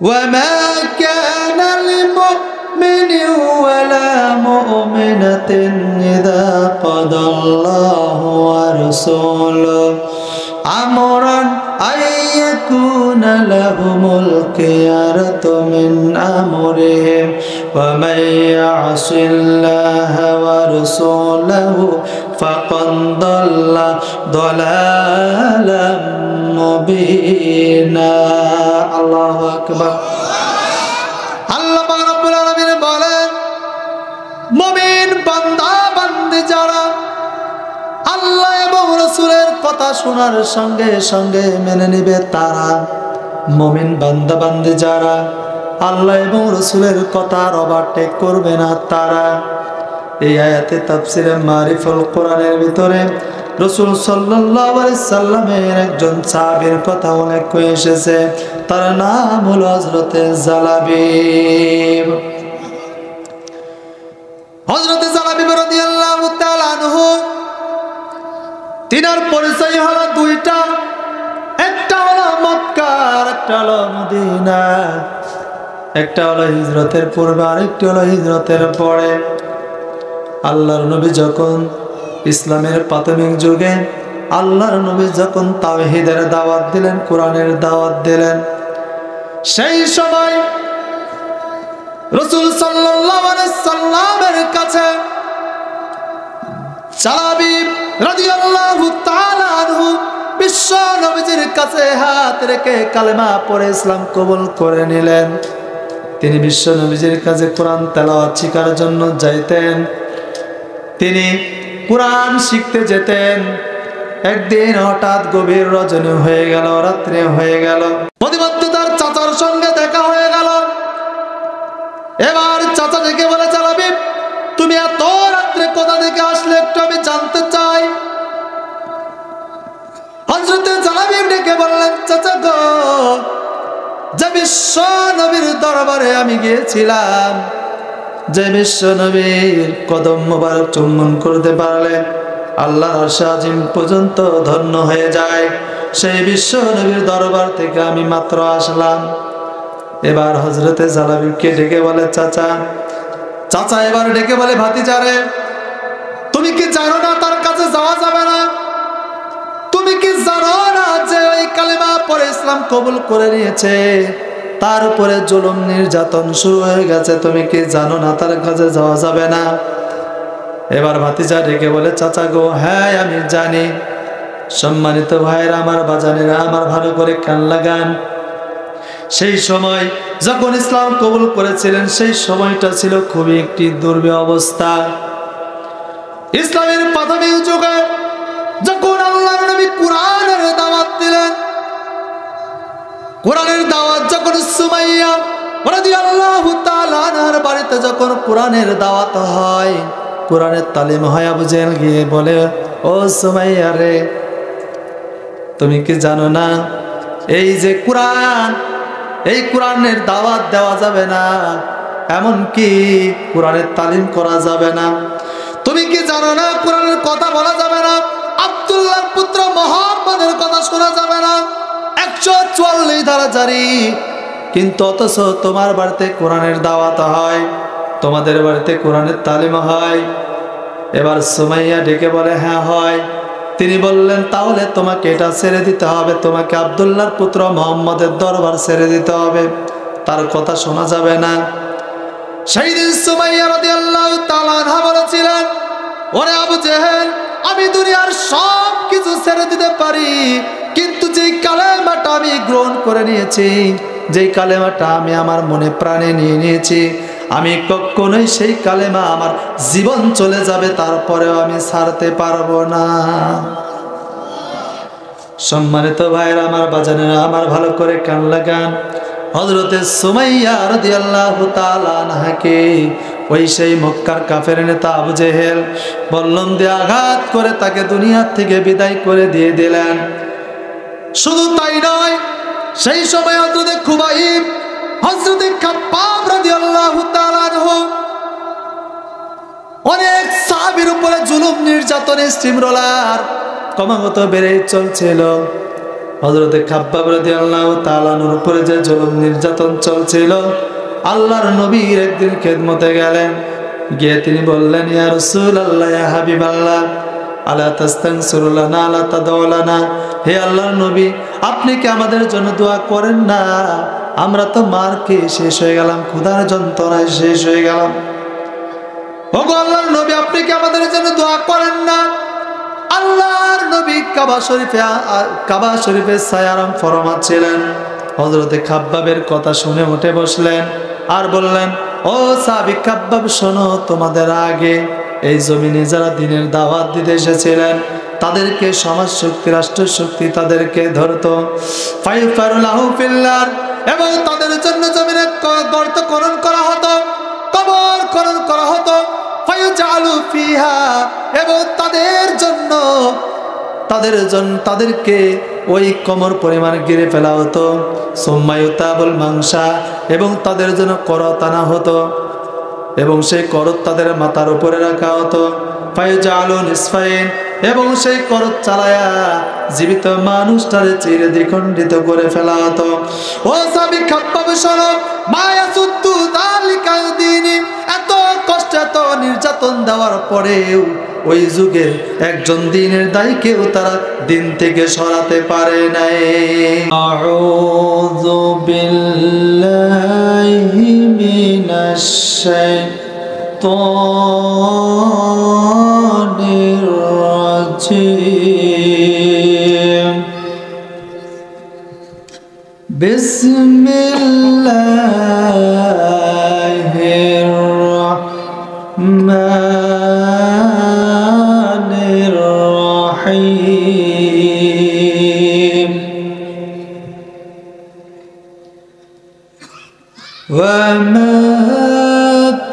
وما كان لمؤمن ولا مؤمنة إذا قضى الله ورسوله أمرا أن يكون لهم الخيرة من أمرهم ومن يعص الله ورسوله فقد ضل ضلالا مبينا الله أكبر আল্লাহ পাক রব্বুল আলামিন বলেন মুমিন বান্দা বান্দি যারা আল্লাহ এবং রাসূলের কথা শোনার সঙ্গে সঙ্গে মেনে নেবে তারা, মুমিন বান্দা বান্দি যারা আল্লাহ এবং রাসূলের কথার ওভারটেক করবে না তারা। এই আয়াতে তাফসিরে মারিফুল কোরআনের ভিতরে রাসূল সাল্লাল্লাহু আলাইহি সাল্লামের একজন সাহাবীর কথা উল্লেখ হয়ে এসেছে, তার নাম হলো হযরতে জালাবিব। হযরতে জালাবিব রাদিয়াল্লাহু তাআলা আনহু, তিনার পরিচয় হলো দুইটা, একটা হলো মক্কা আর একটা হলো মদিনা, একটা হলো হিজরতের পূর্বে আর একটা হলো হিজরতের পরে। আল্লাহর নবী যখন ইসলামের প্রাথমিক যুগে আল্লাহর নবী যখন তাওহীদের দাওয়াত দিলেন, কোরআনের দাওয়াত দিলেন, সেই সময় রাসূল সাল্লাল্লাহু আলাইহি সাল্লামের কাছে জালাবিব রাদিয়াল্লাহু তাআলা আনহু বিশ্ব নবীজির কাছে হাত রেখে কালেমা পড়ে ইসলাম কবুল করে নিলেন। তিনি বিশ্ব নবীজির কাছে কোরআন তেলাওয়াত শিখার জন্য যাইতেন, তিনি কোরআন শিখতে যেতেন। একদিন হঠাৎ গভীর রজনী হয়ে গেল, রাত্রি হয়ে গেল, প্রতিমধ্যে তার চাচার সঙ্গে দেখা হয়ে গেল। এবার চাচা ডেকে বলে, জালাবিব তুমি এত রাত্রে কোথা থেকে আসলে একটু আমি জানতে চাই। হযরতে জালাবিব ডেকে বললেন, চাচা গো, যে বিশ্ব নবীর দরবারে আমি গিয়েছিলাম, যে বিশ্ব নবীর কদম মোবারক চুম্বন করতে পারলে আল্লাহর আরশ আজিম পর্যন্ত ধন্য হয়ে যায়, সেই বিশ্ব নবীর দরবার থেকে আমি মাত্র আসলাম। এবার হযরতে জালাবিবকে ডেকে বলে, চাচা। চাচা এবার ডেকে বলে, ভাতিজারে তুমি কি জানো না তার কাছে যাওয়া যাবে না? তুমি কি জানো না যে ওই কালেমা পড়ে ইসলাম কবুল করে নিয়েছে, তার উপরে জুলুম নির্যাতন শুরু হয়ে গেছে, তুমি কি জানো না তার কাছে যাওয়া যাবে না? এবার ভাতিজা ডেকে বলে, চাচা গো, হ্যাঁ আমি জানি। সম্মানিত ভাইরা আমার, বাজানেরা আমার, ভালো করে কান লাগান। সেই সময় যখন ইসলাম কবুল করেছিলেন সেই সময়টা ছিল খুবই একটি দুর্বিষহ অবস্থা। ইসলামের প্রাথমিক যুগে যখন আল্লাহর নবী কোরআনের দাওয়াত দিলেন, কোরআনের দাওয়াত যখন সুমাইয়া রাদিয়াল্লাহু তাআলা আনহার বাড়িতে যখন কোরআনের দাওয়াত হয়, কোরআনের তালিম হয়, আবু জেহেল গিয়ে বলে, ও সুমাইয়া রে, তুমি কি জানো না এই যে কোরআন, এই কোরআনের দাওয়াত দেওয়া যাবে না, এমন কি কোরআনের তালিম করা যাবে না? তুমি কি জানো না কোরআনের কথা বলা যাবে না, আব্দুল্লাহর পুত্র মুহাম্মদের কথা শোনা যাবে না? 144 ধারা জারি, কিন্তু অথচ তোমার বাড়িতে কোরআনের দাওয়াত হয়, তোমাদের বাড়িতে কোরআনের তালিম হয়। এবার সুমাইয়া ডেকে বলে, হ্যাঁ হয়। তিনি বললেন, তাহলে তোমাকে এটা ছেড়ে দিতে হবে, তোমাকে আব্দুল্লাহর পুত্র মুহাম্মদের দরবার ছেড়ে দিতে হবে, তার কথা শোনা যাবে না। সেই দিন সুমাইয়া রাদিয়াল্লাহু তাআলা আনহা বলেছিলেন, ওরে আবু জেহেল, আমি দুনিয়ার সব কিছু ছেড়ে দিতে পারি, কিন্তু যেই কালেমাটা আমি গ্রহণ করে নিয়েছি, যেই কালেমাটা আমি আমার মনে প্রাণে নিয়ে নিয়েছি, আমি কখনোই সেই কালেমা, আমার জীবন চলে যাবে তারপরেও আমি ছাড়তে পারবো না। সম্মানিত ভাইরা আমার, বাজানেরা আমার, ভালো করে কান লাগান। হযরতে সুমাইয়া রাদিয়াল্লাহু তাআলা আনহাকে ওই সেই মক্কার কাফের নেতা আবু জেহেল বল্লম দিয়ে আঘাত করে তাকে দুনিয়া থেকে বিদায় করে দিয়ে দিলেন। শুধু তাই নয়, সেই সময় হযরতে খুবাইব, হযরতে খাব্বাব রাদিয়াল্লাহু তাআলা আনহু অনেক সাহাবীর উপরে জুলুম নির্যাতনের স্টিমরোলার ক্রমাগত বেড়ে চলছিল। হযরতে খাব্বাব রাদিয়াল্লাহু তাআলা আনহুর উপরে যে জুলুম নির্যাতন চলছিল, আল্লাহর নবীর একদিন খেদমতে গেলেন, গিয়ে তিনি বললেন, ইয়া রাসূলুল্লাহ, ইয়া হাবিবাল্লাহ, আলা তাস্তানসিরু লানা আলা তাদউ লানা, হে আল্লাহর নবী, আপনি কি আমাদের জন্য দোয়া করেন না? আমরা তো মার খেয়ে শেষ হয়ে গেলাম, ক্ষুধার যন্ত্রণায় শেষ হয়ে গেলাম। ওগো আল্লাহর নবী, আপনি কি আমাদের জন্য দোয়া করেন না? আল্লাহর নবী কাবা শরীফে সায়ারাম ফরমাচ্ছিলেন। হযরতে খাব্বাবের কথা শুনে উঠে বসলেন আর বললেন, ও সাহাবী খাব্বাব, শোনো, তোমাদের আগে এই জমিনে যারা দ্বীনের দাওয়াত দিতে এসেছিলেন, তাদেরকে সমাজ শক্তি, রাষ্ট্র শক্তি তাদেরকে ধরতো, ফাইফারুলাহু ফিল্লার, এবং তাদের জন্য জমিনে গর্ত খনন করা হতো, কবর খনন করা হতো, ফায়ুজালু ফিহা, এবং তাদেরকে ওই কমর পরিমাণ গিরে ফেলা হতো, সুম্মায়ুতাবুল মাংসা, এবং তাদের জন্য করত আনা হতো, এবং সেই করত তাদের মাথার উপরে রাখা হতো, ফায়ুজালু নিসফাইন, এবং সেই করত চালায়া জীবিত মানুষটারে চিরে দ্বিখণ্ডিত করে ফেলা হতো। ও সাহাবী খাব্বাব, শোনো, মা ইয়াসুদ্দু যালিকা দীনি, এত কষ্ট, এত নির্যাতন দেওয়ার পরেও ওই যুগের একজন দ্বীনের দায়ীকেও তারা দিন থেকে সরাতে পারে নাই। আউযু বিল্লাহি মিনাশ শাইতানির রাজিম। বিসমিল্লাহির রাহমানির রাহিম। ওয়া মা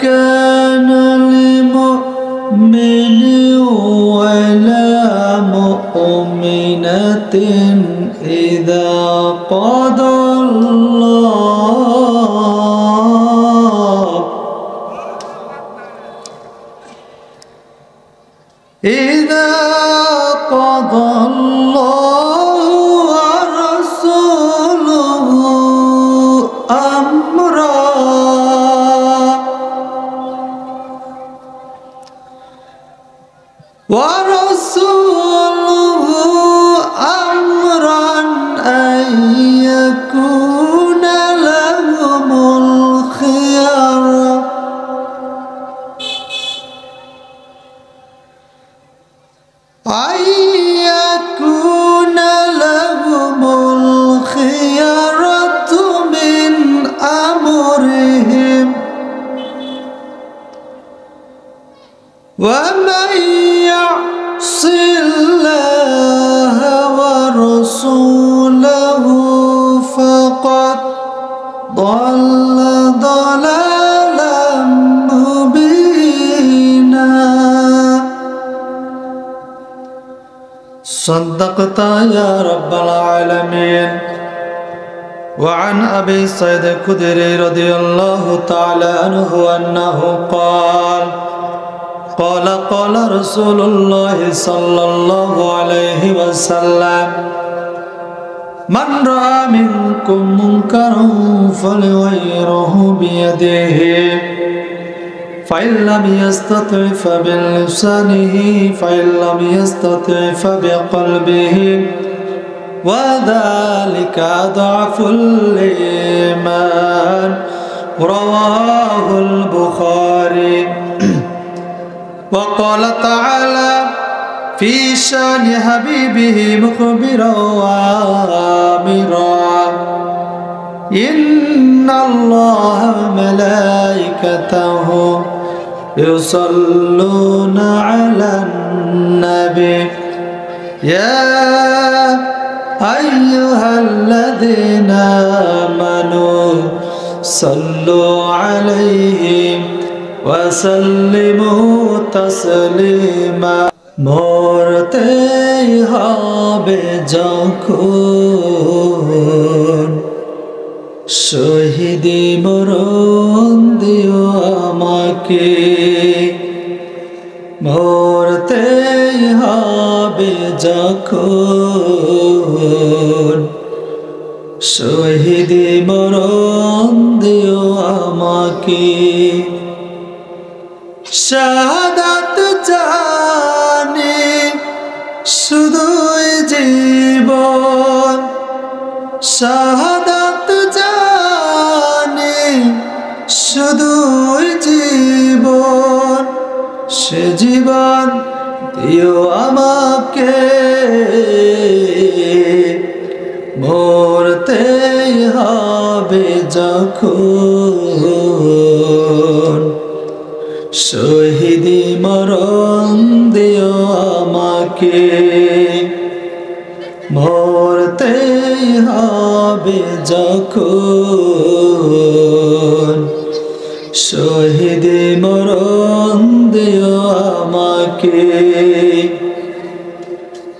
কানা লিমুমিনিন ওয়ালা মুমিনাতিন ইযা قضى الله ورسوله أمرا أن يكون لهم الخيار من أمرهم ومن يعص الله ورسوله فقد ضل ضلالا مبينا. صدقت يا رب العالمين. وعن أبي سعيد الخدري رضي الله تعالى عنه أنه قال قال رسول الله صلى الله عليه وسلم من رأى منكم منكرا فليغيره بيده فإن لم يستطع فبلسانه فإن لم يستطع فبقلبه وذلك أضعف الإيمان. رواه البخاري. وقال تعالى في شان حبيبه مخبرا وآمرا إن الله وملائكته يصلون على النبي يا أيها الذين آمنوا صلوا عليه وسلموا تسليما. মরতেই হবে যখন শহীদি মরণ দিও আমাকে, মরতেই হবে যখন শহীদি মরণ দিও আমাকে, শাহাদাত জানি শুধুই জীবন, শাহাদাত জানি শুধুই জীবন, সে জীবন দিও আমাকে, মরতেই হবে যখন, শহীদি মরণ দিও আমাকে, মরতেই হবে যখন, শহীদি মরণ দিও আমাকে,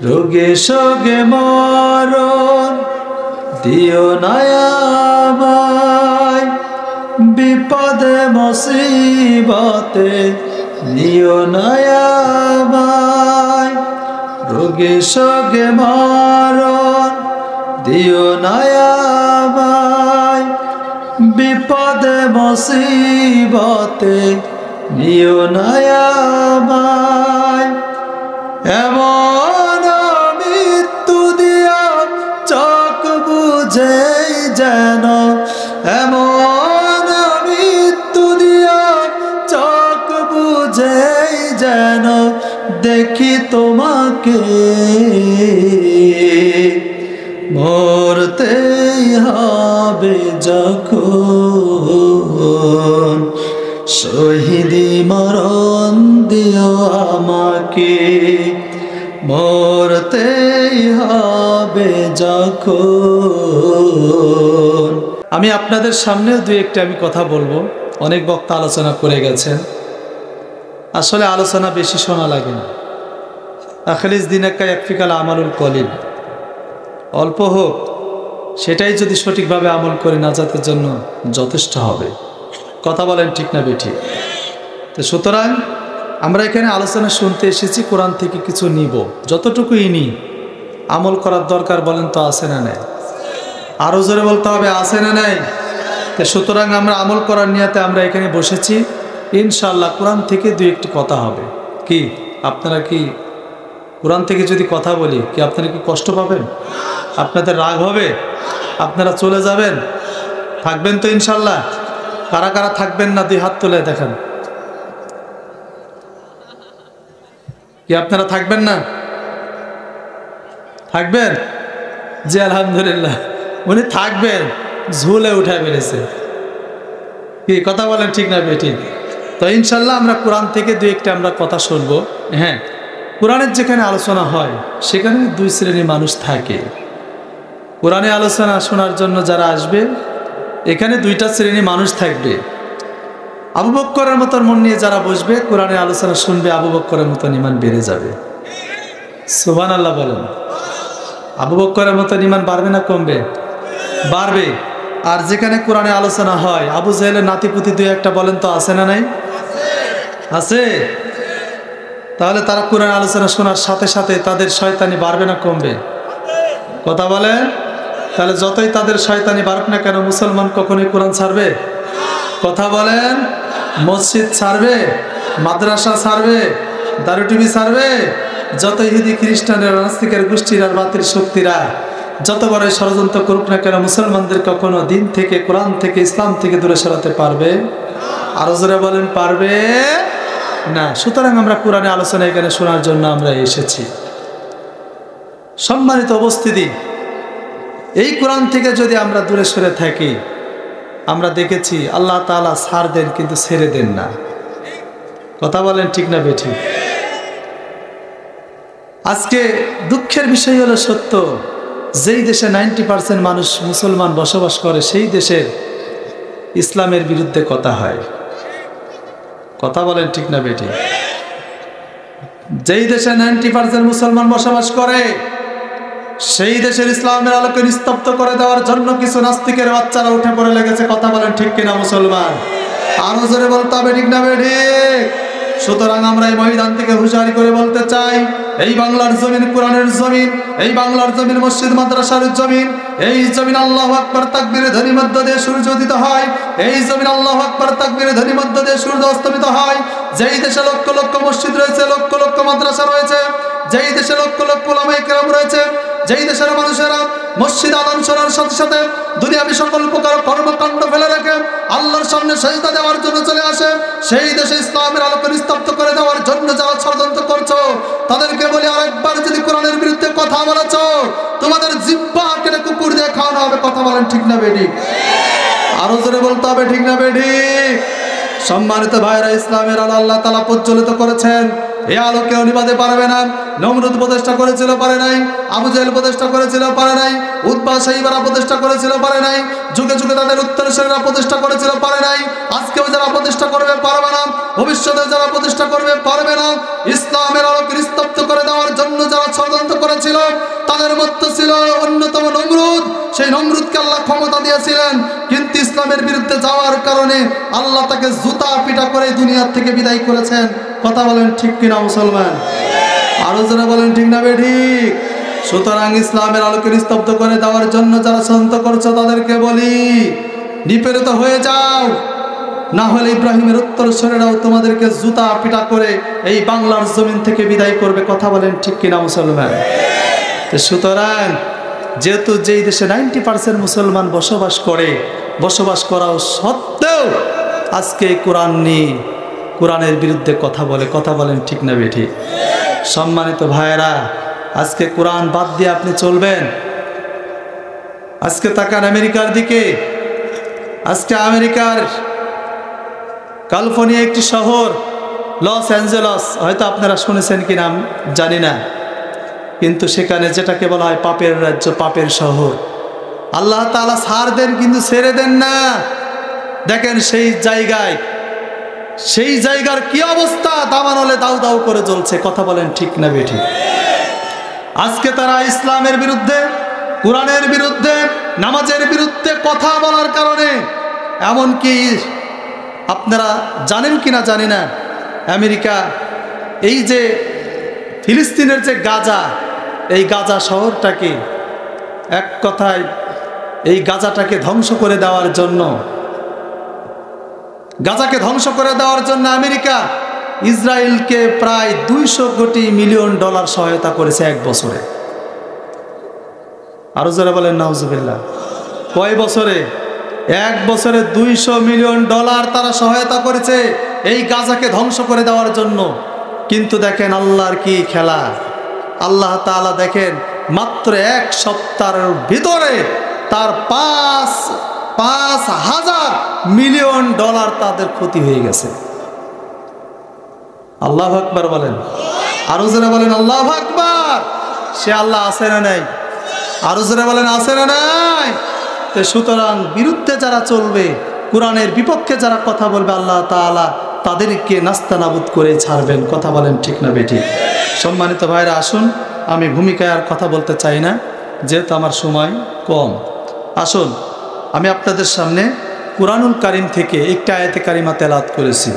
রোগে শোকে মরণ দিও না আমায়, বিপদে মুসিবতে নিও না আমায়, রোগে শোকে মরণ দিও না আমায়, বিপদে মুসিবতে নিও না আমায়, এমন মৃত্যু দিয়া চোখ বুঝেই যেন, এমন মৃত্যু দিয়া চোখ বুঝেই যেন দেখি তোমাকে, মরতেই হবে যখন, শহীদি মরণ দিও আমাকে, মরতেই হবে যখন। আমি আপনাদের সামনেও দুই একটা আমি কথা বলবো। অনেক বক্তা আলোচনা করে গেছেন, আসলে আলোচনা বেশি শোনা লাগে না। আখলিস দিনাক্কা একফিকাল আমালুল কলিল, অল্প হোক সেটাই যদি সঠিকভাবে আমল করে নাজাতের জন্য যথেষ্ট হবে। কথা বলেন ঠিক না বেঠিক? তো সুতরাং আমরা এখানে আলোচনা শুনতে এসেছি, কোরআন থেকে কিছু নিব, যতটুকুই নিই আমল করার দরকার। বলেন তো আছে না নাই? আরও জোরে বলতে হবে আছে না নাই? তো সুতরাং আমরা আমল করার নিয়াতে আমরা এখানে বসেছি। ইনশাআল্লাহ কোরআন থেকে দুই একটি কথা হবে। কি আপনারা কি কোরআন থেকে যদি কথা বলি কি আপনারা কি কষ্ট পাবেন? আপনাদের রাগ হবে? আপনারা চলে যাবেন? থাকবেন তো ইনশাআল্লাহ? কারা কারা থাকবেন না দুই হাত তুলে দেখান। কি আপনারা থাকবেন না? থাকবেন? জি আলহামদুলিল্লাহ, উনি থাকবেন, ঝুলে উঠায় বেড়েছে। কি কথা বলেন ঠিক না বেঠিক? তো ইনশাল্লাহ আমরা কোরআন থেকে দুই একটা আমরা কথা শুনবো। হ্যাঁ, কোরআনের যেখানে আলোচনা হয় সেখানে দুই শ্রেণীর মানুষ থাকে। কোরআনে আলোচনা শোনার জন্য যারা আসবে এখানে দুইটা শ্রেণীর মানুষ থাকবে। আবু বক্করের মতন মন নিয়ে যারা বসবে কোরআনের আলোচনা শুনবে, আবু বক্করের মতন ঈমান বেড়ে যাবে। সুবহানাল্লাহ বলেন। আবু বক্করের মতন ঈমান বাড়বে না কমবে? বাড়বে। আর যেখানে কোরআনে আলোচনা হয় আবু জাহেলের নাতিপুতি দুই একটা বলেন তো আছে না নাই? আছে। তাহলে তারা কোরআন আলোচনা শোনার সাথে সাথে তাদের শয়তানি বাড়বে না কমবে? কথা বলেন। তাহলে যতই তাদের শয়তানি বাড়ুক না কেন মুসলমান কখনোই কোরআন ছাড়বে? কথা বলেন। মসজিদ ছাড়বে? মাদ্রাসা ছাড়বে? দারু টিভি ছাড়বে? যত ইহুদি খ্রিস্টানের নাস্তিকের গোষ্ঠীর আর বাতিল শক্তিরা যত বড় ষড়যন্ত্র করুক না কেন মুসলমানদের কখনো দিন থেকে, কোরআন থেকে, ইসলাম থেকে দূরে সরাতে পারবে? আরো জোরে বলেন পারবে না। সুতরাং আমরা কোরআনে আলোচনা এখানে শোনার জন্য আমরা এসেছি। সম্মানিত উপস্থিতি, এই কোরআন থেকে যদি আমরা দূরে সরে থাকি, আমরা দেখেছি আল্লাহ তাআলা ছাড় দেন কিন্তু ছেড়ে দেন না। কথা বলেন ঠিক না বেঠিক? আজকে দুঃখের বিষয় হলো সত্য, যেই দেশে 90% মানুষ মুসলমান বসবাস করে সেই দেশের ইসলামের বিরুদ্ধে কথা হয়। কথা বলেন ঠিক না বেঠিক? যেই দেশে 90% মুসলমান বসবাস করে সেই দেশের ইসলামের আলোকে নিস্তব্ধ করে দেওয়ার জন্য কিছু নাস্তিকের বাচ্চারা উঠে পড়ে লেগেছে। কথা বলেন ঠিক কিনা মুসলমান? আরো জোরে বলতে হবে ঠিক না বেঠিক? সুতরাং আমরা এই ময়দান থেকে হুঁশিয়ারি করে বলতে চাই, এই বাংলার জমিন কোরআনের জমিন, এই বাংলার জমিন মসজিদ মাদ্রাসার জমিন, এই জমিন আল্লাহু আকবার তাকবীরে ধ্বনি মধ্য দিয়ে সূর্য উদিত হয়, এই জমিন আল্লাহু আকবার তাকবীরে ধ্বনি মধ্য দিয়ে সূর্য অস্তমিত হয়। যেই দেশে লক্ষ লক্ষ মসজিদ রয়েছে, লক্ষ লক্ষ মাদ্রাসা রয়েছে, যেই দেশে লক্ষ লক্ষ উলামায়ে কেরাম রয়েছে, যেই দেশের মানুষেরা মসজিদ আযান শোনার সাথে সাথে দুনিয়াবি সকল প্রকার কর্মকাণ্ড ফেলে রেখে আল্লাহর সামনে সিজদা দেওয়ার জন্য চলে আসে, সেই দেশে ইসলামের আলোকে নিস্তব্ধ করে দেওয়ার জন্য যারা ষড়যন্ত্র করছো, তাদেরকে বলি আরেকবার যদি কোরআনের বিরুদ্ধে কথা বলেছো, তোমাদের জিহ্বা কেটে কুকুর দিয়ে খাওয়ানো হবে। কথা বলেন ঠিক না বেঠিক? আরো জোরে বলতে হবে ঠিক না বেঠিক? সম্মানিত ভাইরা, ইসলামের আলো আল্লাহ তাআলা প্রজ্বলিত করেছেন, এই আলো কেউ নিভাতে পারবে না। নমরুদ প্রতিষ্ঠা করেছিল, পারে নাই। আবু জেহেল প্রতিষ্ঠা করেছিল, পারে নাই। উতবা সাইবারা প্রতিষ্ঠা করেছিল, পারে নাই। যুগে যুগে তাদের উত্তরসূরিরা প্রতিষ্ঠা করেছিল, পারে নাই। আজকেও যারা প্রতিষ্ঠা করবে পারবে না, ভবিষ্যতে যারা প্রতিষ্ঠা করবে পারবে না। ইসলামের আলোকে নিস্তব্ধ করে দেওয়ার জন্য যারা ষড়যন্ত্র করেছিল, তাদের মধ্যে ছিল অন্যতম নমরুদ। সেই নমরুদকে আল্লাহ ক্ষমতা দিয়েছিলেন, কিন্তু ইসলামের বিরুদ্ধে যাওয়ার কারণে আল্লাহ তাকে জুতা পিটা করে দুনিয়ার থেকে বিদায় করেছেন। কথা বলেন ঠিক কিনা মুসলমান? আরো যারা বলেন ঠিক না বেঠিক? সুতরাং ইসলামের আলোকে নিস্তব্ধ করে দেওয়ার জন্য যারা ষড়যন্ত্র করছো, তাদেরকে বলি নিপীড়িত হয়ে যাও, না হলে ইব্রাহিমের উত্তরসূরিরাও তোমাদেরকে জুতা পিটা করে এই বাংলার জমিন থেকে বিদায় করবে। কথা বলেন ঠিক কিনা মুসলমান? সুতরাং যেহেতু যেই দেশে 90% মুসলমান বসবাস করে, বসবাস করাও সত্ত্বেও আজকে কোরআন নিয়ে কোরআনের বিরুদ্ধে কথা বলে। কথা বলেন ঠিক না বেঠিক? সম্মানিত ভাইয়েরা, আজকে কোরআন বাদ দিয়ে আপনি চলবেন? আজকে তাকান আমেরিকার দিকে। আজকে আমেরিকার ক্যালিফোর্নিয়া একটি শহর লস অ্যাঞ্জেলস, হয়তো আপনারা শুনেছেন কি নাম জানি না, কিন্তু সেখানে যেটাকে বলা হয় পাপের রাজ্য, পাপের শহর, আল্লাহ তাআলা ছাড় দেন কিন্তু ছেড়ে দেন না। দেখেন সেই জায়গার কি অবস্থা, দাবানলে দাউ দাউ করে জ্বলছে। কথা বলেন ঠিক না বেঠিক? আজকে তারা ইসলামের বিরুদ্ধে, কোরআনের বিরুদ্ধে, নামাজের বিরুদ্ধে কথা বলার কারণে, এমনকি আপনারা জানেন কিনা জানি না, আমেরিকা এই যে ফিলিস্তিনের যে গাজা, এই গাজা শহরটাকে, এক কথায় এই গাজাটাকে ধ্বংস করে দেওয়ার জন্য, গাজাকে ধ্বংস করে দেওয়ার জন্য আমেরিকা ইসরায়েলকে প্রায় 200 কোটি মিলিয়ন ডলার সহায়তা করেছে এক বছরে। আরো যারা বলেন নাউজুবিল্লাহ। কয় বছরে? এক বছরে 200 মিলিয়ন ডলার তারা সহায়তা করেছে এই গাজাকে ধ্বংস করে দেওয়ার জন্য। কিন্তু দেখেন আল্লাহর কি খেলা, আল্লাহ তাআলা দেখেন মাত্র এক সপ্তাহের ভিতরে তার 5,000 মিলিয়ন ডলার তাদের ক্ষতি হয়ে গেছে। আল্লাহু আকবার বলেন। আরো যারা বলেন আল্লাহু আকবার। সে আল্লাহ আছে না নাই? আরো যারা বলেন আছে না নাই? তো সুতরাং বিরুদ্ধে যারা চলবে, কোরআনের বিপক্ষে যারা কথা বলবে, আল্লাহ তাআলা তাদেরকে নাস্তানাবুদ করে ছাড়বেন। কথা বলেন ঠিক না বেঠিক? সম্মানিত ভাইরা, আসুন, আমি ভূমিকায় আর কথা বলতে চাই না, যেহেতু আমার সময় কম। আসুন, আমি আপনাদের সামনে কুরআনুল কারীম থেকে একটি আয়াতে কারিমা তেলাওয়াত করেছি।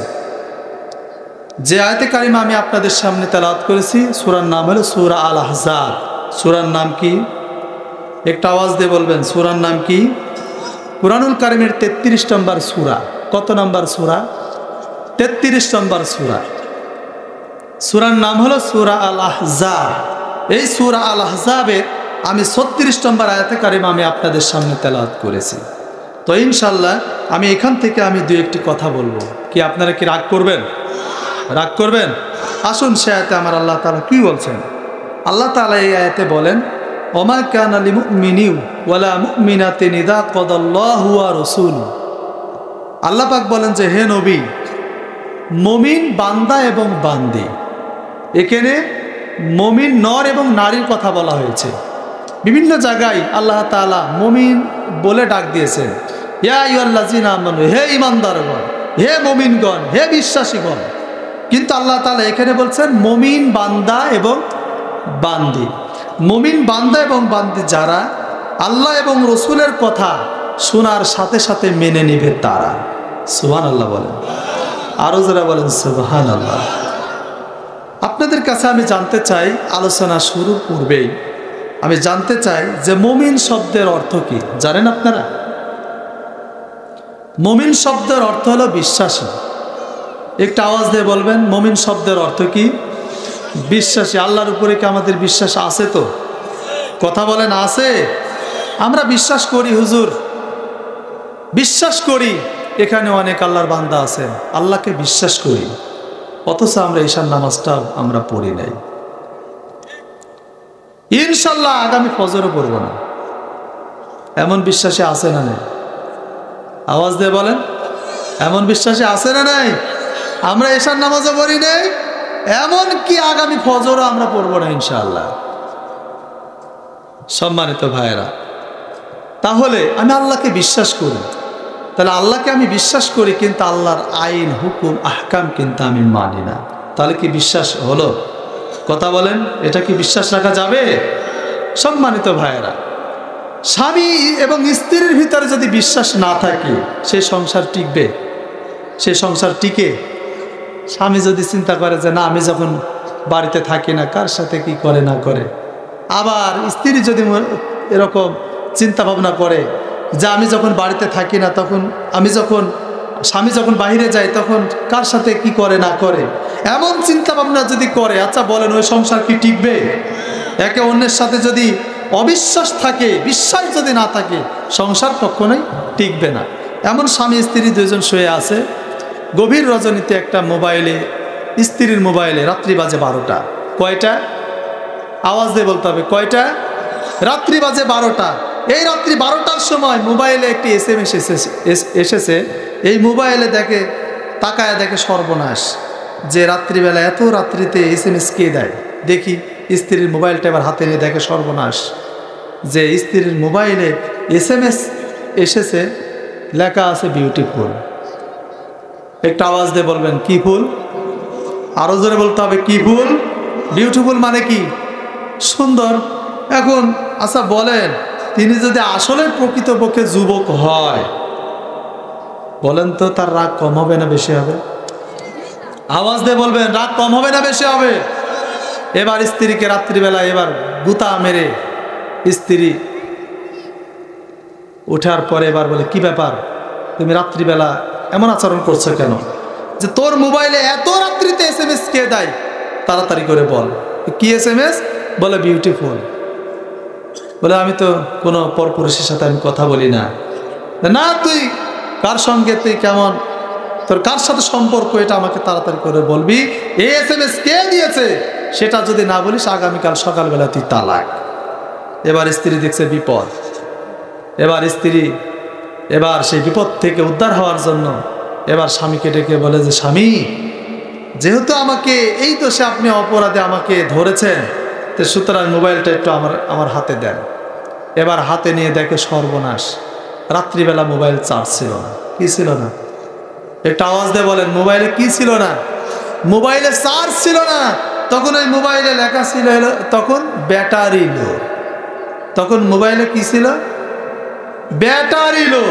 যে আয়াতে কারিমা আমি আপনাদের সামনে তেলাওয়াত করেছি, সূরার নাম হলো সূরা আল আহজাব। সূরার নাম কি? একটা আওয়াজ দিয়ে বলবেন, সূরার নাম কি? কুরআনুল কারীমের 33 নম্বর সূরা। কত নম্বর সূরা? 33 নম্বর সূরা। সূরার নাম হলো সূরা আল আহজাব। এই সূরা আল আহজাবের আমি 36 নম্বর আয়াতে কারিমা আমি আপনাদের সামনে তেলাওয়াত করেছি। তো ইনশাল্লাহ আমি এখান থেকে আমি দুই একটি কথা বলবো। কি আপনারা কি রাগ করবেন? রাগ করবেন? আসুন, সে আয়াতে আমার আল্লাহ তাআলা কি বলছেন। আল্লাহ তাআলা এই আয়াতে বলেন, ওমা কানা লিমুমিনিন ওয়ালা মুমিনাতিন ইযা কাদাল্লাহু ওয়া রাসূলুহু। আল্লাহ পাক বলেন যে, হে নবী, মুমিন বান্দা এবং বান্দি, এখানে মুমিন নর এবং নারীর কথা বলা হয়েছে। বিভিন্ন জায়গায় আল্লাহ তাআলা মুমিন বলে ডাক দিয়েছেন, ইয়া আইয়ুহাল্লাযিনা আমানু, হে ঈমানদারগণ, হে মুমিনগণ, হে বিশ্বাসীগণ। কিন্তু আল্লাহ তাআলা এখানে বলছেন মুমিন বান্দা এবং বান্দি। মুমিন বান্দা এবং বান্দি যারা আল্লাহ এবং রসুলের কথা শোনার সাথে সাথে মেনে নিবে তারা। সুবহানাল্লাহ বলেন। আরো যারা বলেন সুবহানাল্লাহ। আপনাদের কাছে আমি জানতে চাই, আলোচনা শুরুর পূর্বেই আমি জানতে চাই যে মুমিন শব্দের অর্থ কি জানেন আপনারা? মুমিন শব্দের অর্থ হলো বিশ্বাসী। একটা আওয়াজ দিয়ে বলবেন মুমিন শব্দের অর্থ কি? বিশ্বাসী। আল্লাহর উপরে কি আমাদের বিশ্বাস আছে? তো কথা বলেন আছে? আমরা বিশ্বাস করি হুজুর, বিশ্বাস করি এখানে অনেক আল্লাহর বান্দা আছেন, আল্লাহকে বিশ্বাস করি, অথচ আমরা ঈশার নামাজটাও আমরা পড়ি নাই। ইনশাল্লাহ আগামী ফজরও পড়ব না, এমন বিশ্বাসী আছে না নাই? আওয়াজ দিয়ে বলেন, এমন বিশ্বাসী আছে না নাই? আমরা ঈশার নামাজও পড়ি নাই, এমন কি আগামী ফজরও আমরা পড়ব না ইনশাআল্লাহ। সম্মানিত ভাইয়েরা, তাহলে আমি আল্লাহকে বিশ্বাস করি, তাহলে আল্লাহকে আমি বিশ্বাস করি কিন্তু আল্লাহর আইন হুকুম আহকাম কিন্তু আমি মানি না, তাহলে কি বিশ্বাস হলো? কথা বলেন, এটা কি বিশ্বাস রাখা যাবে? সম্মানিত ভাইয়েরা, স্বামী এবং স্ত্রীর ভিতরে যদি বিশ্বাস না থাকে সে সংসার টিকবে? সে সংসার টিকে? স্বামী যদি চিন্তা করে যে না আমি যখন বাড়িতে থাকি না কার সাথে কি করে না করে, আবার স্ত্রী যদি এরকম চিন্তা ভাবনা করে যে আমি যখন বাড়িতে থাকি না তখন স্বামী যখন বাইরে যায় তখন কার সাথে কি করে না করে, এমন চিন্তা ভাবনা যদি করে, আচ্ছা বলেন ওই সংসার কি টিকবে? একে অন্যের সাথে যদি অবিশ্বাস থাকে, বিশ্বাস যদি না থাকে, সংসার কখনোই টিকবে না। এমন স্বামী স্ত্রী দুজন শুয়ে আছে, গভীর রজনীতে একটা মোবাইলে, স্ত্রীর মোবাইলে রাত্রি বাজে 12টা। কয়টা? আওয়াজ দিয়ে বলতে হবে, কয়টা? রাত্রি বাজে 12টা। এই রাত্রি 12টার সময় মোবাইলে একটি SMS এসেছে। এই মোবাইলে দেখে, তাকায় দেখে সর্বনাশ, যে রাত্রিবেলা এত রাত্রিতে SMS কে দেয়? দেখি স্ত্রীর মোবাইলটা এবার হাতে নিয়ে দেখে সর্বনাশ, যে স্ত্রীর মোবাইলে SMS এসেছে, লেখা আছে বিউটিফুল। একটা আওয়াজ দিয়ে বলবেন কি ফুল? আরো জোরে বলতে হবে, কি ফুল? বিউটিফুল মানে কি? সুন্দর। এখন আচ্ছা বলেন, তিনি যদি আসলে প্রকৃতপক্ষে যুবক হয়, বলেন তো তার রাগ কম হবে না বেশি হবে? আওয়াজ দিয়ে বলবেন, রাগ কম হবে না বেশি হবে? এবার স্ত্রীকে রাত্রিবেলা এবার গুতা মেরে স্ত্রী উঠার পরে এবার বলে কি ব্যাপার, তুমি রাত্রিবেলা এমন আচরণ করছো কেন? যে তোর মোবাইলে এত রাত্রিতে SMS কে দেয়? তাড়াতাড়ি করে বল কি SMS? বলে বিউটিফুল। বলে আমি তো কোনো পরপুরুষের সাথে আমি কথা বলি না। না তুই কার সঙ্গে, তুই কেমন, তোর কার সাথে সম্পর্ক, এটা আমাকে তাড়াতাড়ি করে বলবি। এই SMS কে দিয়েছে সেটা যদি না বলিস আগামীকাল সকালবেলা তুই তালাক। এবার স্ত্রী দেখছে বিপদ, এবার স্ত্রী এবার সেই বিপদ থেকে উদ্ধার হওয়ার জন্য এবার স্বামীকে ডেকে বলে যে স্বামী, যেহেতু আমাকে এই দোষে আপনি অপরাধে আমাকে ধরেছেন, তো সুতরাং মোবাইলটা একটু আমার হাতে দেন। এবার হাতে নিয়ে দেখে সর্বনাশ, রাত্রিবেলা মোবাইল চার্জ ছিল না। কি ছিল না? একটা আওয়াজ দিয়ে বলেন, মোবাইলে কি ছিল না? মোবাইলে চার্জ ছিল না। তখন ওই মোবাইলে লেখা ছিল, তখন ব্যাটারি লো। তখন মোবাইলে কি ছিল? ব্যাটারি লো।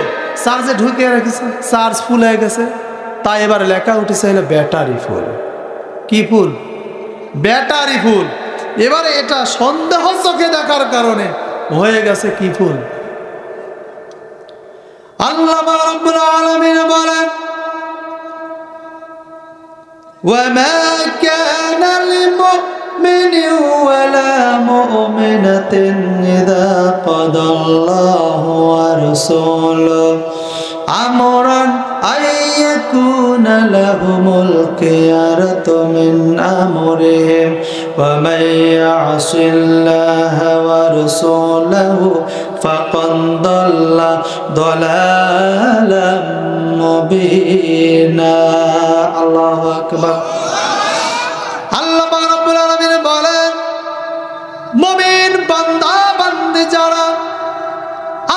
চার্জে ঢুকে রেখেছে, চার্জ ফুল হয়ে গেছে, তাই এবার লেখা উঠেছে হলো ব্যাটারি ফুল। কি ফুল? Battery full. এবারে এটা সন্দেহ চোখে দেখার কারণে হয়ে গেছে কি ফুল? আল্লাহ রাব্বুল আলামিন বলেন, وَمَا كَانَ لِمُؤْمِنٍ وَلَا مُؤْمِنَةٍ إِذَا قَضَى اللَّهُ وَرَسُولُهُ أَمْرًا أَن يَكُونَ لَهُمُ الْخِيَرَةُ مِنْ أَمْرِهِمْ وَمَن يَعْصِ اللَّهَ وَرَسُولَهُ فَقَدْ ضَلَّ ضَلَالًا মুবিনা। আল্লাহু আকবার। আল্লাহ পাক রব্বুল আলামিন বলেন, মুমিন বান্দা বান্দী যারা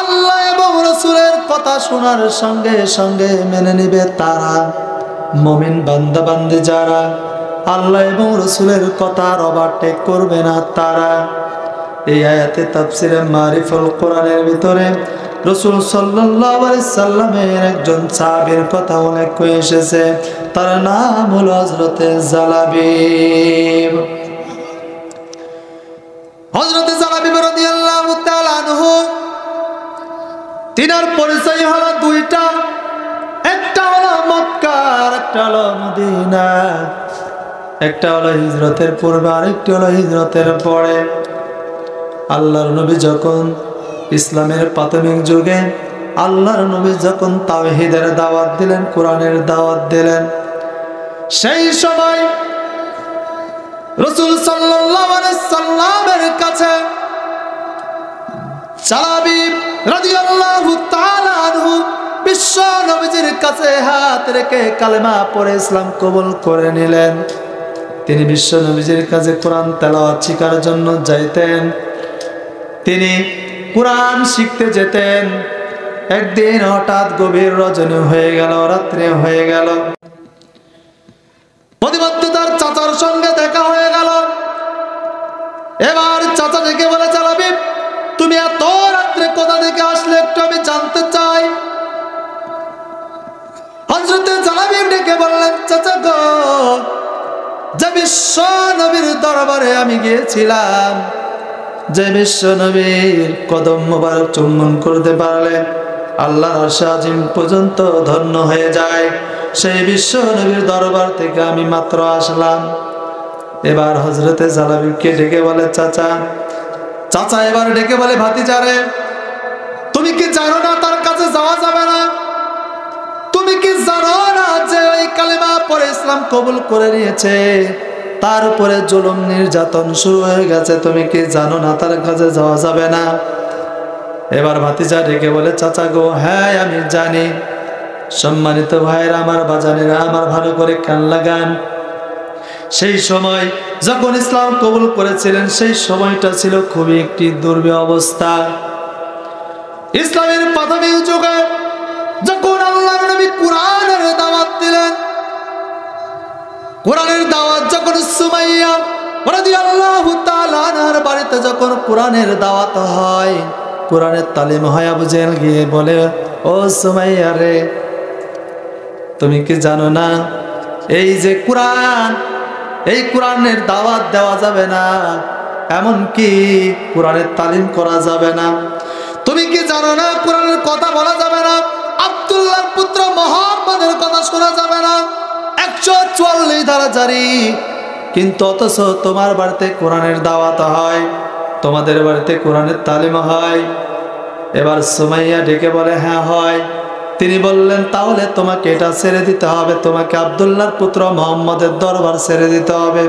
আল্লাহ এবং রাসূলের কথা শোনার সঙ্গে সঙ্গে মেনে নেবে, তারা মুমিন বান্দা বান্দী যারা আল্লাহ এবং রাসূলের কথার ওভারটেক করবে না, তারা। এই আয়াতে তাফসিরে মারিফুল কোরআনের ভিতরে রাসূল সাল্লাল্লাহু আলাইহি সাল্লামের একজন সাহাবীর কথা উল্লেখ করে এসেছে, তার নাম হলো হযরত জালাবিব। হযরত জালাবিব রাদিয়াল্লাহু তাআলা আনহু, তিনার পরিচয় হলো দুইটা, একটা হলো মক্কা আর একটা হলো মদিনা, একটা হলো হিজরতের পূর্বে আর একটা হলো হিজরতের পরে। আল্লাহর নবী যখন ইসলামের প্রাথমিক যুগে আল্লাহর নবী যখন তাওহীদের দাওয়াত দিলেন, কোরআনের দাওয়াত দিলেন, সেই সময় রাসূল সাল্লাল্লাহু আলাইহি সাল্লামের কাছে জালাবিব রাদিয়াল্লাহু তাআলা আনহু বিশ্ব নবীজির কাছে হাত রেখে কালেমা পড়ে ইসলাম কবুল করে নিলেন। তিনি বিশ্ব নবীজির কাছে কোরআন তেলাওয়াত শিখার জন্য যাইতেন, তিনি কোরআন শিখতে যেতেন। একদিন হঠাৎ গভীর রজনী হয়ে গেল, রাত্রি হয়ে গেল, প্রতিমধ্যে তার চাচার সঙ্গে দেখা হয়ে গেল। এবার চাচা ডেকে বলে, জালাবিব তুমি এত রাত্রে কোথা থেকে আসলে একটু আমি জানতে চাই। হযরত জালাবিব ডেকে বললেন, চাচা গো, যে বিশ্ব নবীর দরবারে আমি গিয়েছিলাম, যে বিশ্ব নবীর কদম মোবারক চুম্বন করতে পারলে আল্লাহর আরশ আজিম পর্যন্ত ধন্য হয়ে যায়, সেই বিশ্ব নবীর দরবার থেকে আমি মাত্র আসলাম। এবার হযরতে জালাবিবকে ডেকে বলে, চাচা। চাচা এবার ডেকে বলে, ভাতিজারে তুমি কি জানো না তার কাছে যাওয়া যাবে না? তুমি কি জানো না যে ওই কালেমা পড়ে ইসলাম কবুল করে নিয়েছে, তার উপরে জুলুম নির্যাতন শুরু হয়ে গেছে, তুমি কি জানো না তার কাছে যাওয়া যাবে না? এবার ভাতিজা ডেকে বলে, চাচা গো, হ্যাঁ আমি জানি। সম্মানিত ভাইরা আমার, বাজানেরা আমার, ভালো করে কান লাগান। সেই সময় যখন ইসলাম কবুল করেছিলেন, সেই সময়টা ছিল খুবই একটি দুর্বিষহ অবস্থা। ইসলামের প্রাথমিক যুগে যখন আল্লাহর নবী কোরআনের দাওয়াত দিলেন, কোরআনের দাওয়াত যখন সুমাইয়া রাদিয়াল্লাহু তাআলা আনহার বাড়িতে যখন কোরআনের দাওয়াত হয়, কোরআনের তালিম হয়, আবু জেহেল গিয়ে বলে, ও সুমাইয়া রে, তুমি কি জানো না এই যে কোরআন, এই কোরআনের দাওয়াত দেওয়া যাবে না, এমন কি কোরআনের তালিম করা যাবে না? তুমি কি জানো না কোরআনের কথা বলা যাবে না, আব্দুল্লাহর পুত্র মুহাম্মদের কথা শোনা যাবে না? 144 ধারা জারি, কিন্তু অথচ তোমার বাড়িতে কোরআনের দাওয়াত হয়, তোমাদের বাড়িতে কোরআনের তালিম হয়। এবার সুমাইয়া ডেকে বলে, হ্যাঁ হয়। তিনি বললেন, তাহলে তোমাকে এটা ছেড়ে দিতে হবে, তোমাকে আব্দুল্লাহর পুত্র মুহাম্মদের দরবার ছেড়ে দিতে হবে,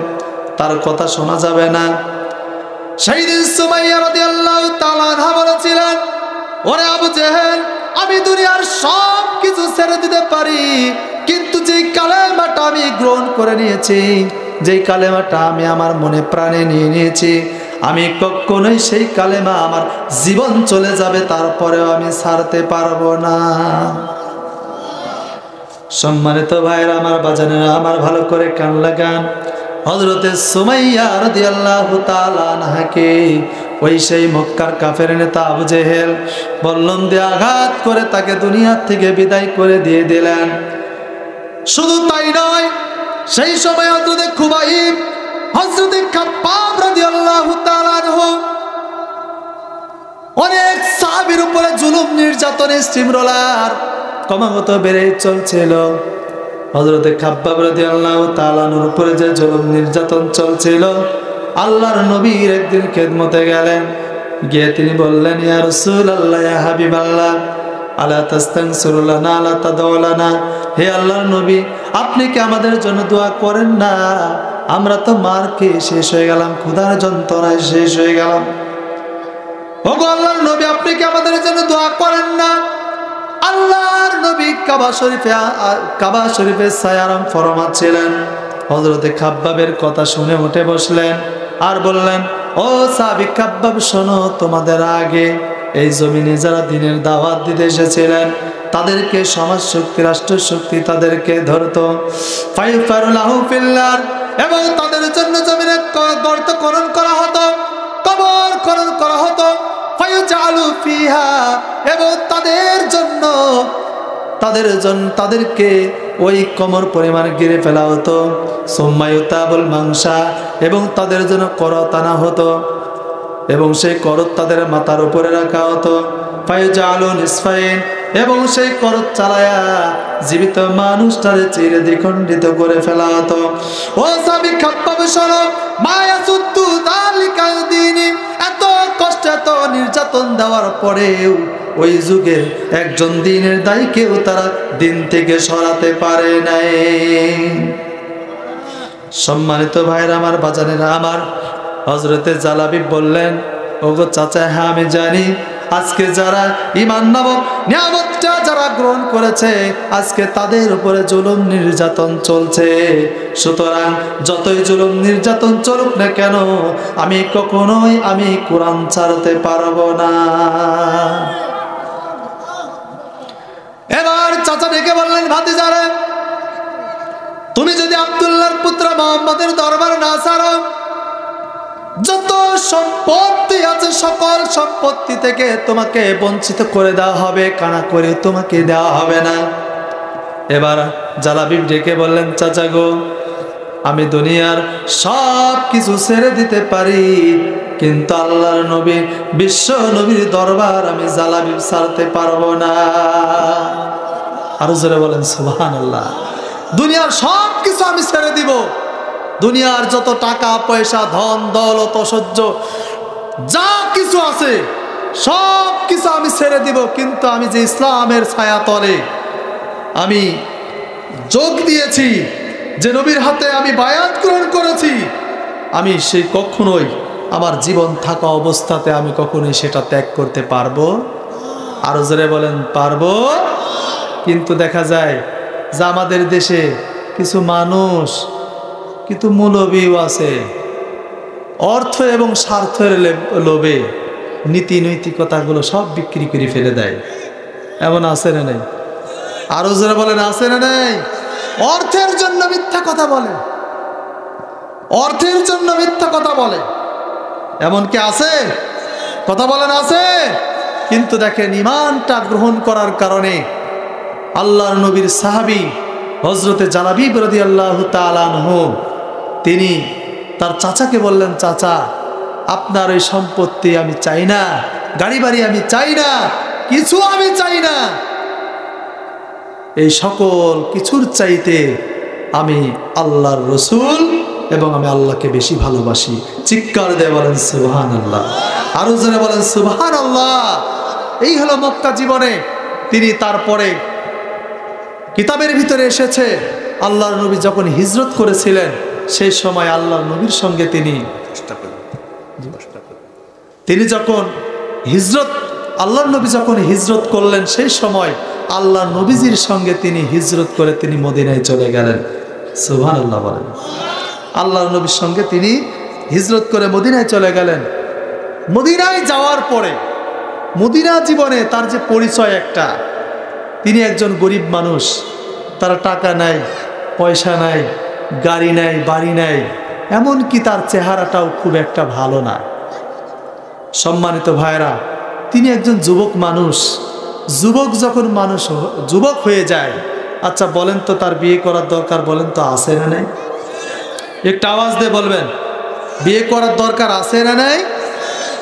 তার কথা শোনা যাবে না। সেই দিন সুমাইয়া রাদিয়াল্লাহু তাআলা আনহা বলেছিলেন, ওরে আবু জেহেল, আমি দুনিয়ার সব কিছু ছেড়ে দিতে পারি, কিন্তু যেই কালেমাটা আমি গ্রহণ করে নিয়েছি, যেই কালেমাটা আমি আমার মনে প্রাণে নিয়ে নিয়েছি, আমি কখনোই সেই কালেমা, আমার জীবন চলে যাবে তারপরেও আমি ছাড়তে পারবো না। সম্মানিত ভাইরা আমার, বাজানেরা আমার, ভালো করে কান লাগান। হযরতে সুমাইয়া রাদিয়াল্লাহু তাআলা আনহাকে ওই সেই মক্কার কাফের নেতা আবু জেহেল বল্লম দিয়ে আঘাত করে তাকে দুনিয়া থেকে বিদায় করে দিয়ে দিলেন। শুধু তাই নয়, সেই সময় হযরতে খুবাইব, হযরতে খাব্বাব রাদিয়াল্লাহু তাআলা আনহু অনেক সাহাবীর উপরে জুলুম নির্যাতনের স্টিমরোলার ক্রমাগত বেড়ে চলছিল। হযরতে খাব্বাব রাদিয়াল্লাহু তাআলা আনহুর উপরে যে জুলুম নির্যাতন চলছিল, আল্লাহর নবীর একদিন খেদমতে গেলেন, গিয়ে তিনি বললেন, ইয়া রাসূলুল্লাহ, ইয়া হাবিবাল্লাহ, আলা তাস্তাগফিরু লানা, আলা তাদউ লানা, হে আল্লাহর নবী, আপনি কি আমাদের জন্য দোয়া করেন না? আমরা তো মার খেয়ে শেষ হয়ে গেলাম, ক্ষুধার যন্ত্রণায় শেষ হয়ে গেলাম। ওগো আল্লাহর নবী, আপনি কি আমাদের জন্য দোয়া করেন না? আল্লাহর নবী কাবা শরীফে সায়ারাম ফরমাচ্ছিলেন। হযরতে খাব্বাবের কথা শুনে উঠে বসলেন আর বললেন, ও সাহাবী খাব্বাব, শোনো, তোমাদের আগে এই জমিনে যারা দ্বীনের দাওয়াত দিতে এসেছিলেন, তাদেরকে সমাজ শক্তি, রাষ্ট্র শক্তি তাদেরকে ধরতো, ফাইফারুলাহু ফিল্লার, এবং তাদের জন্য জমিনে গর্ত খনন করা হতো, কবর খনন করা হতো, ফায়াজালু ফিহা, এবং তাদেরকে ওই কোমর পরিমাণ গিরে ফেলা হতো। সুম্মা ইউতাবুল মাংসা, এবং তাদের জন্য করত আনা হতো এবং সেই করত তাদের মাথার উপরে রাখা হতো। ফায়াজালু নিসফাইন, এবং সেই করত চালায়া জীবিত মানুষটারে চিরে দ্বিখণ্ডিত করে ফেলা হতো। ও সাবি খাপ্পাব শোনো, মায়াসুদ্দু যালিকা দিনি, এত কষ্ট এত নির্যাতন দেওয়ার পরেও ওই যুগের একজন দ্বীনের দায়ীকেও তারা দিন থেকে সরাতে পারে নাই। সম্মানিত ভাইরা আমার, বাজানেরা আমার, হযরতে জালাবি বললেন, ওগো চাচা, হ্যাঁ আমি জানি আজকে যারা ঈমান নামক নিয়ামতটা যারা গ্রহণ করেছে, আজকে তাদের উপরে জুলুম নির্যাতন চলছে। সুতরাং যতই জুলুম নির্যাতন চলুক না কেন, আমি কখনোই কোরআন ছাড়তে পারবো না। এবার চাচা ডেকে বললেন, ভাতিজারে, তুমি যদি আব্দুল্লাহর পুত্র মুহাম্মদের দরবার না ছাড়ো, যত সম্পত্তি আছে সকল সম্পত্তি থেকে তোমাকে বঞ্চিত করে দেওয়া হবে, কানা করে তোমাকে দেওয়া হবে না। এবার জালাবি ডেকে বললেন, চাচা গো, আমি দুনিয়ার সব কিছু ছেড়ে দিতে পারি, কিন্তু আল্লাহর নবী, বিশ্ব নবীর দরবার আমি জালাবি ছাড়তে পারবো না। আরো জোরে বলেন সুবহানাল্লাহ। দুনিয়ার সব কিছু আমি ছেড়ে দিব, দুনিয়ার যত টাকা পয়সা ধন দৌলত ঐশ্বর্য যা কিছু আছে সব কিছু আমি ছেড়ে দিব, কিন্তু আমি যে ইসলামের ছায়া তলে আমি যোগ দিয়েছি, যে নবীর হাতে আমি বায়াত গ্রহণ করেছি, আমি সেই কখনোই আমার জীবন থাকা অবস্থাতে আমি কখনোই সেটা ত্যাগ করতে পারবো। আরো জোরে বলেন পারবো। কিন্তু দেখা যায় যে আমাদের দেশে কিছু মানুষ, কিন্তু মৌলবীও আছে, অর্থ এবং স্বার্থের লোভে নীতি নৈতিকতাগুলো সব বিক্রি করে ফেলে দেয়। এমন আছে না নেই? আরো যারা বলেন আছে না নেই? অর্থের জন্য মিথ্যা কথা বলে, অর্থের জন্য মিথ্যা কথা বলে, এমন কি আছে? কথা বলেন আছে। কিন্তু দেখেন, ঈমানটা গ্রহণ করার কারণে আল্লাহর নবীর সাহাবী হযরতে জালাবি রাদিয়াল্লাহু তাআলা আনহু, তিনি তার চাচাকে বললেন, চাচা, আপনার ওই সম্পত্তি আমি চাই না, গাড়ি বাড়ি আমি চাই না, কিছু আমি চাই না, এই সকল কিছুর চাইতে আমি আল্লাহর রসুল এবং আমি আল্লাহকে বেশি ভালোবাসি। চিৎকার দিয়ে বলেন সুবহানাল্লাহ। আরো জোরে বলেন সুবহানাল্লাহ। এই হলো মক্কা জীবনে। তিনি তারপরে কিতাবের ভিতরে এসেছে, আল্লাহর নবী যখন হিজরত করেছিলেন সেই সময় আল্লাহর নবীর সঙ্গে তিনি যখন আল্লাহর নবী যখন হিজরত করলেন, সেই সময় আল্লাহর নবীজির সঙ্গে তিনি হিজরত করে তিনি মদিনায় চলে গেলেন। সুবহানাল্লাহ বলেন। আল্লাহর নবীর সঙ্গে তিনি হিজরত করে মদিনায় চলে গেলেন। মদিনায় যাওয়ার পরে মদিনা জীবনে তার যে পরিচয় একটা, তিনি একজন গরিব মানুষ, তার টাকা নাই, পয়সা নাই, গাড়ি নাই, বাড়ি নাই, এমনকি তার চেহারাটাও খুব একটা ভালো না। সম্মানিত ভাইরা, তিনি একজন যুবক মানুষ। যুবক যখন মানুষ যুবক হয়ে যায়, আচ্ছা বলেন তো তার বিয়ে করার দরকার, বলেন তো আছে না নাই? একটা আওয়াজ দিয়ে বলবেন, বিয়ে করার দরকার আছে না নাই?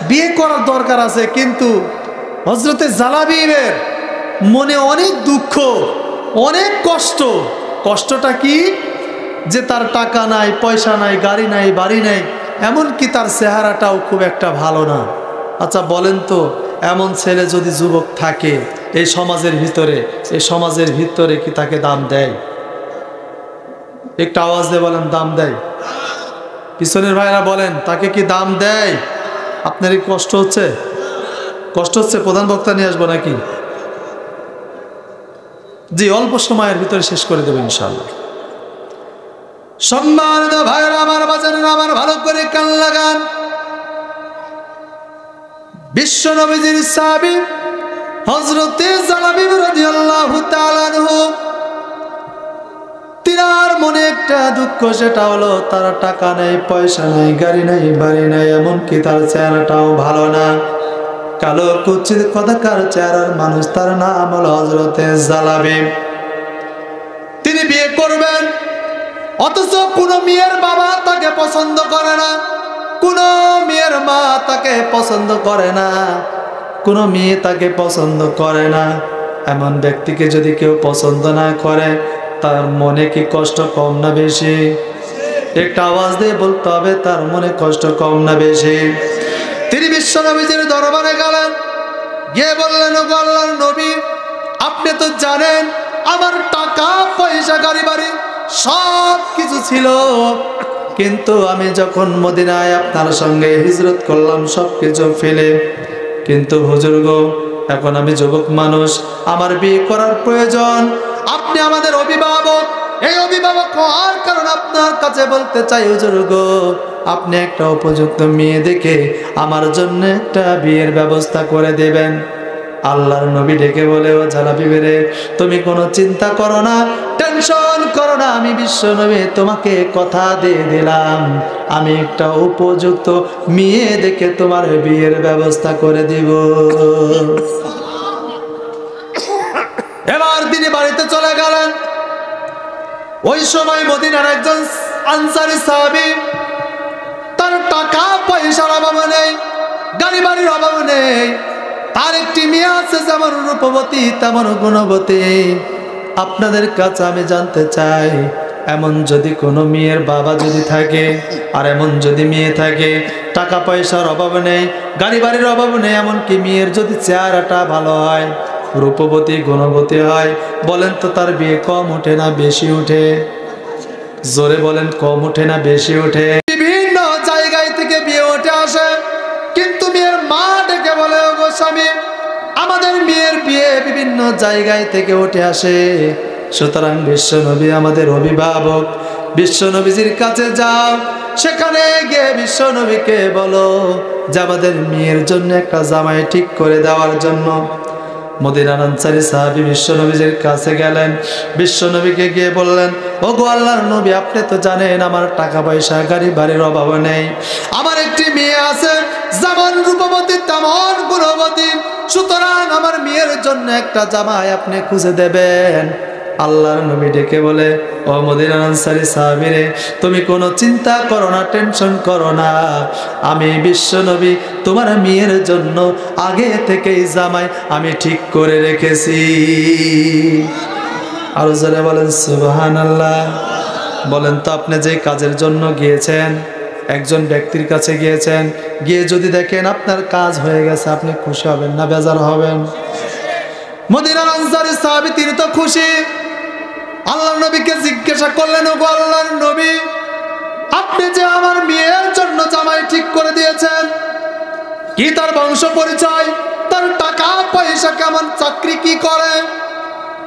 বিয়ে করার দরকার আছে। কিন্তু হযরতে জালাবির মনে অনেক দুঃখ, অনেক কষ্ট। কষ্টটা কি? যে তার টাকা নাই, পয়সা নাই, গাড়ি নাই, বাড়ি নাই, এমনকি তার চেহারাটাও খুব একটা ভালো না। আচ্ছা বলেন তো, এমন ছেলে যদি যুবক থাকে এই সমাজের ভিতরে, এই সমাজের ভিতরে কি তাকে দাম দেয়? একটা আওয়াজ দিয়ে বলেন, দাম দেয়? পিছনের ভাইরা বলেন, তাকে কি দাম দেয়? আপনার কি কষ্ট হচ্ছে? কষ্ট হচ্ছে? প্রধান বক্তা নিয়ে আসবো নাকি? জি, অল্প সময়ের ভিতরে শেষ করে দেবো ইনশাআল্লাহ। সম্মানিত ভাইরা আমার, বাজারের আমার, ভালো করে কান লাগান। বিশ্ব নবীজির সাহাবী হযরতে জালাবি রাদিয়াল্লাহু তাআলা আনহু, তিনার মনে একটা দুঃখ, সেটা হলো তার টাকা নেই, পয়সা নাই, গাড়ি নাই, বাড়ি নাই, এমনকি তার চেহারাটাও ভালো না। কালো কুচিত কদাকার চেহারার মানুষ, তার নাম হলো হযরতে জালাবি। তিনি বিয়ে করবেন, অথচ কোন মেয়ের বাবা তাকে পছন্দ করে না, কোন মেয়ের মা তাকে পছন্দ করে না, কোন মেয়ে তাকে পছন্দ করে না। এমন ব্যক্তিকে যদি কেউ পছন্দ না করে, তার মনে কি কষ্ট কম না বেশি? একটা আওয়াজ দিয়ে বলতে হবে, তার মনে কষ্ট কম না বেশি? তিনি বিশ্বনবীজির দরবারে গেলেন, গিয়ে বললেন, ওগো আল্লাহর নবী, আপনি তো জানেন আমার টাকা পয়সা গাড়ি বাড়ি সব কিছু ছিল, কিন্তু আমি যখন মদিনায় আপনার সঙ্গে হিজরত করলাম সবকিছু ফেলে, কিন্তু হুজুর গো, এখন আমি যুবক মানুষ, আমার বিয়ে করার প্রয়োজন। আপনি আমাদের অভিভাবক, এই অভিভাবক হওয়ার কারণ আপনার কাছে বলতে চাই হুজুর গো, আপনি একটা উপযুক্ত মেয়ে দেখে আমার জন্য একটা বিয়ের ব্যবস্থা করে দেবেন। আল্লাহর নবী ডেকে বলে, ও জালাবি রে, তুমি কোনো চিন্তা করো না, টেনশন করো না, আমি বিশ্ব নবী তোমাকে কথা দিয়ে দিলাম, আমি একটা উপযুক্ত মেয়ে দেখে তোমার বিয়ের ব্যবস্থা করে দিব। এবার তিনি বাড়িতে চলে গেলেন। ওই সময় মদিনার একজন আনসারী সাহাবী, তার টাকা পয়সার অভাব নেই, গাড়ি বাড়ির অভাব নেই, তার একটি মেয়ে আছে যেমন রূপবতী তেমন গুণবতী। আপনাদের কাছে আমি জানতে চাই, এমন যদি কোনো মেয়ের বাবা যদি থাকে, আর এমন যদি মেয়ে থাকে, টাকা পয়সার অভাব নেই, গাড়ি বাড়ির অভাব নেই, এমনকি মেয়ের যদি চেহারাটা ভালো হয়, রূপবতী গুণবতী হয়, বলেন তো তার বিয়ে কম ওঠে না বেশি ওঠে? জোরে বলেন, কম ওঠে না বেশি ওঠে? বিভিন্ন জায়গায় থেকে বিয়ে ওঠে আসে, কিন্তু মেয়ের মা ডেকে বলে, ওগো স্বামী, আমাদের মেয়ের বিয়ে বিভিন্ন জায়গায় থেকে উঠে আসে। সুতরাং বিশ্বনবী আমাদের অভিভাবক, বিশ্বনবীজির কাছে যাও, সেখানে গিয়ে বিশ্বনবীকে বলো যে আমাদের মেয়ের জন্য একটা জামাই ঠিক করে দেওয়ার জন্য। মদিনার আনসারী সাহাবী বিশ্বনবীজির কাছে গেলেন, বিশ্বনবীকে গিয়ে বললেন, ওগো আল্লাহর নবী, আপনি তো জানেন আমার টাকা পয়সা গাড়ি বাড়ির অভাব নেই, আমার একটি মেয়ে আছে যেমন রূপবতী তেমন গুণবতী, সুতরাং আমার মেয়ের জন্য একটা জামাই আপনি খুঁজে দেবেন। আল্লাহর নবী ডেকে বলে, ও মদিনার আনসারী সাহাবী রে, তুমি কোনো চিন্তা করো না, টেনশন করো না, আমি বিশ্বনবী তোমার মেয়ের জন্য আগে থেকেই জামাই আমি ঠিক করে রেখেছি। আরো জোরে বলেন সুবহানাল্লাহ। বলেন তো, আপনি যে কাজের জন্য গিয়েছেন, একজন ব্যক্তির কাছে গিয়েছেন, গিয়ে যদি দেখেন আপনার কাজ হয়ে গেছে, আপনি খুশি হবেন না বেজার হবেন? মদিনার আনসারী সাহাবী তিনি তো খুশি। আল্লাহর নবীকে জিজ্ঞাসা করলেন, ওগো আল্লাহর নবী, আপনি যে আমার মেয়ের জন্য জামাই ঠিক করে দিয়েছেন, কি তার বংশ পরিচয়, তার টাকা পয়সা কেমন, চাকরি কি করে,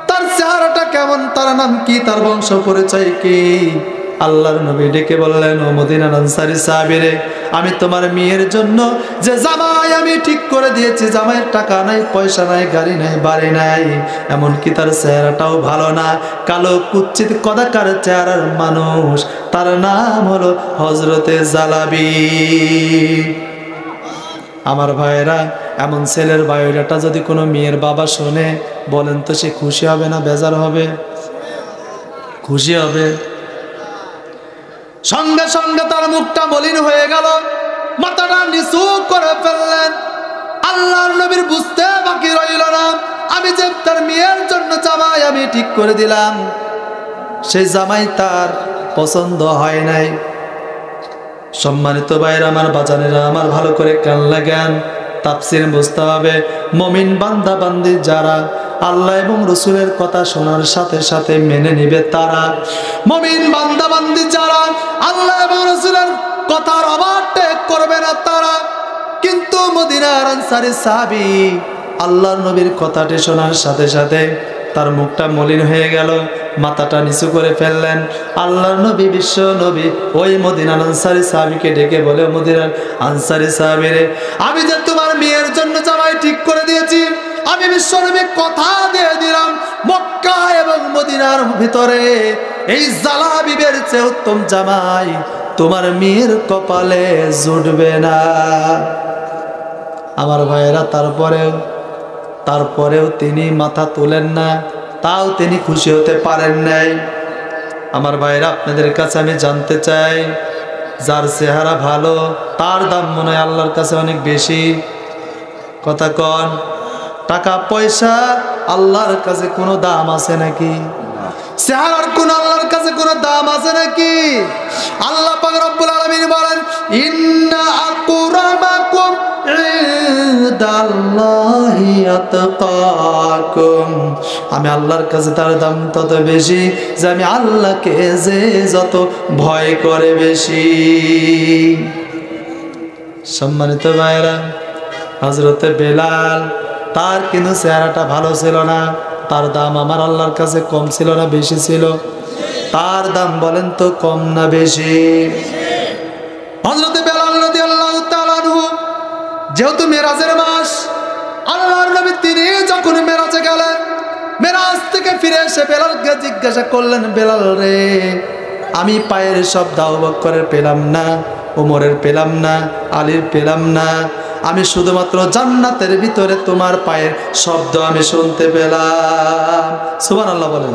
তার চেহারাটা কেমন, তার নাম কি, তার বংশ পরিচয় কি? আল্লাহর নবী ডেকে বললেন, ও মদিনার আনসারী সাহাবী রে, আমি তোমার মেয়ের জন্য যে জামাই আমি ঠিক করে দিয়েছি, জামাইয়ের টাকা নাই, পয়সা নাই, গাড়ি নাই, বাড়ি নাই, এমনকি তার চেহারাটাও ভালো না, কালো কুচ্ছিত কদাকার চেহারার মানুষ, তার নাম হলো হযরতে জালাবি। আমার ভাইয়েরা, এমন ছেলের বায়োডাটা যদি কোনো মেয়ের বাবা শোনে, বলেন তো সে খুশি হবে না বেজার হবে? খুশি হবে। সঙ্গে সঙ্গে তার মুখটা মলিন হয়ে গেল, মাথাটা নিচু করে ফেললেন। আল্লাহর নবীর বুঝতে বাকি রইল না, আমি যে তার মেয়ের জন্য জামাই আমি ঠিক করে দিলাম, সেই জামাই তার পছন্দ হয় নাই। সম্মানিত ভাইরা আমার, বাজানেরা আমার, ভালো করে কান লাগান, তাফসীর বুঝতে হবে। মুমিন বান্দা বান্দি যারা আল্লাহ এবং রাসূলের কথা শোনার সাথে সাথে মেনে নিবে তারা, মুমিন বান্দা বান্দি যারা আল্লাহ এবং রাসূলের কথার ওভারটেক করবে না তারা। কিন্তু মদিনার আনসারী সাহাবী আল্লাহর নবীর কথাটি শোনার সাথে সাথে তার মুখটা মলিন হয়ে গেল, মাথাটা নিচু করে ফেললেন। আল্লাহর নবী, বিশ্ব নবী ওই মদিনার আনসারী সাহাবীকে ডেকে বলে, মদিনার আনসারী সাহাবী রে, আমি যে তোমার মেয়ের জন্য জামাই ঠিক করে দিয়েছি, আমি বিশ্ব নবী কথা দিয়ে দিলাম, মক্কা এবং মদিনার ভিতরে এই জালাবিবের চেয়ে উত্তম জামাই তোমার মেয়ের কপালে জুটবে না। আমার ভাইয়েরা, তারপরেও তিনি মাথা তোলেন না, তাও তিনি খুশি হতে পারেন নাই। আমার ভাইয়েরা, আপনাদের কাছে আমি জানতে চাই, যার চেহারা ভালো তার দাম মনে হয় আল্লাহর কাছে অনেক বেশি। কথা কন, টাকা পয়সা আল্লাহর কাছে কোনো দাম আছে নাকি? চেহারার কোন আল্লাহর কাছে কোনো দাম আছে নাকি? আল্লাহ পাক রব্বুল আলামিন বলেন, ইন্না আকরামাকুম ইনদাল্লাহি আতকাকুম। আমি আল্লাহর কাছে তার দাম তত বেশি যে আমি আল্লাহকে যে যত ভয় করে বেশি। সম্মানিত ভাইরা, হযরতে বেলাল, তার কিন্তু চেহারাটা ভালো ছিল না, তার দাম আমার আল্লাহর কাছে কম ছিল না বেশি ছিল? তার দাম বলেন তো কম না বেশি? হযরতে বেলাল রাদিয়াল্লাহু তাআলা আনহু, যেহেতু মেরাজের মাস, আল্লাহর নবী তিনি যখন মেরাজে গেলেন, মেরাজ থেকে ফিরে এসে বেলালকে জিজ্ঞাসা করলেন, বেলাল রে, আমি পায়ের শব্দ আবু বকরের পেলাম না, ওমরের পেলাম না, আলীর পেলাম না, আমি শুধুমাত্র জান্নাতের ভিতরে তোমার পায়ের শব্দ আমি শুনতে পেলাম। সুবহানাল্লাহ বলেন।